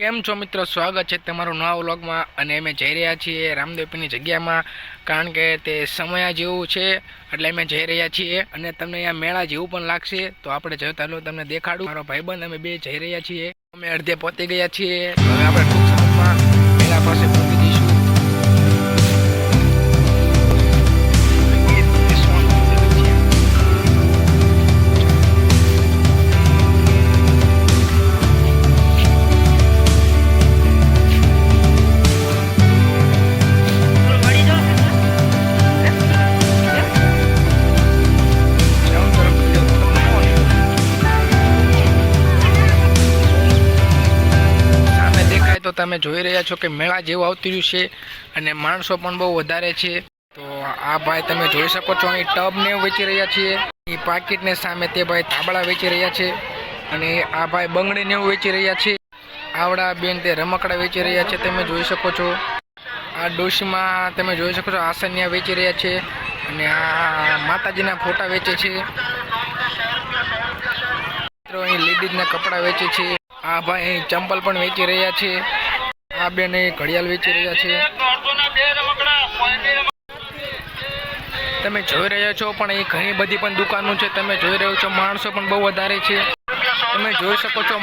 કેમ છો મિત્રો, સ્વાગત છે તમારું નવા વ્લોગમાં। અને અમે જઈ રહ્યા છીએ રામદેવપીરની જગ્યામાં, કારણ કે તે સમય જેવું છે એટલે અમે જઈ રહ્યા છીએ અને તમને અહીંયા મેળા જેવું પણ લાગશે। તો આપણે જતા લો તમને દેખાડું। મારો ભાઈબંધ અમે બે જઈ રહ્યા છીએ, અમે અડધે પહોંચી ગયા છીએ। હવે આપણે ટૂંક સમયમાં મેળા પાસે પહોંચી જઈશું। તો તમે જોઈ રહ્યા છો કે મેળા જેવું આવતું રહ્યું છે અને માણસો પણ બહુ વધારે છે। તો આ ભાઈ તમે જોઈ શકો છો અહીં ટબ ને વેચી રહ્યા છે, એ પાકીટ ને સામે તે ભાઈ તાબડા વેચી રહ્યા છે અને આ ભાઈ બંગડી ને વેચી રહ્યા છે। આવડા બેન તે રમકડા વેચી રહ્યા છે, તમે જોઈ શકો છો। આ ડોશીમાં તમે જોઈ શકો છો આસનિયા વેચી રહ્યા છે અને આ માતાજીના ફોટા વેચે છે। મિત્રો અહીં લેડીઝના કપડા વેચે છે। આ ભાઈ અહીં ચંપલ પણ વેચી રહ્યા છે। આ બેન અહીં ઘડિયાળ વેચી રહ્યા છે, તમે જોઈ રહ્યા છો। પણ અહીં ઘણી બધી પણ દુકાનો છે, તમે જોઈ રહ્યો છો। માણસો પણ બહુ વધારે છે, તમે જોઈ શકો છો।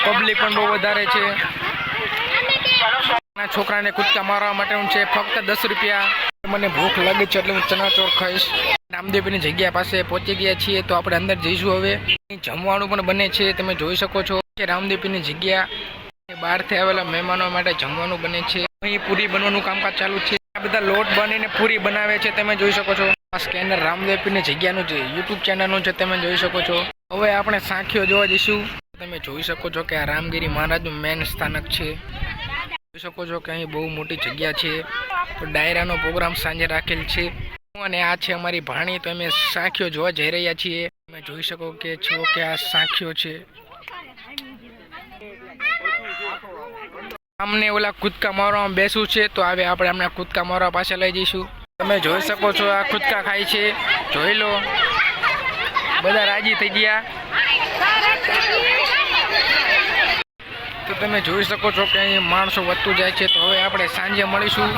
પબ્લિક પણ બહુ વધારે છે। છોકરાને કૂદકા મારવા માટેનું છે, ફક્ત 10 રૂપિયા। મને ભૂખ લાગી છે એટલે હું ચણાચોર ખાઈશ। રામદેવપીરની જગ્યા પાસે પહોંચી ગયા છીએ, તો આપણે અંદર જઈશું। હવે જમવાનું પણ બને છે, તમે જોઈ શકો છો કે રામદેવપીરની જગ્યા બહારથી આવેલા મહેમાનો માટે જમવાનું બને છે। અહીં પૂરી બનવાનું કામકાજ ચાલુ છે, આ બધા લોટ બનીને પૂરી બનાવે છે, તમે જોઈ શકો છો। આ સ્કેનર રામદેવપીરની જગ્યાનું છે, યુટ્યુબ ચેનલનું છે, તમે જોઈ શકો છો। હવે આપણે સાંખીઓ જોવા જઈશું। તમે જોઈ શકો છો કે આ રામગીરી મહારાજનું મેન સ્થાનક છે, જોઈ શકો છો કે અહીં બહુ મોટી જગ્યા છે। તો ડાયરાનો પ્રોગ્રામ સાંજે રાખેલ છે અને આ છે અમારી ભાણી। તો અમે સાંખીઓ જોવા જઈ રહ્યા છીએ, તમે જોઈ શકો છો કે આ સાંખીઓ છે। અમને ઓલા કૂદકા મારવામાં બેસવું છે, તો હવે આપણે અમને કૂદકા મારવા પાસે લઈ જઈશું। તમે જોઈ શકો છો આ કૂદકા ખાય છે, જોઈ લો, બધા રાજી થઈ ગયા। તો તમે જોઈ શકો છો કે અહીં માણસો વધતું જાય છે। તો હવે આપણે સાંજે મળીશું।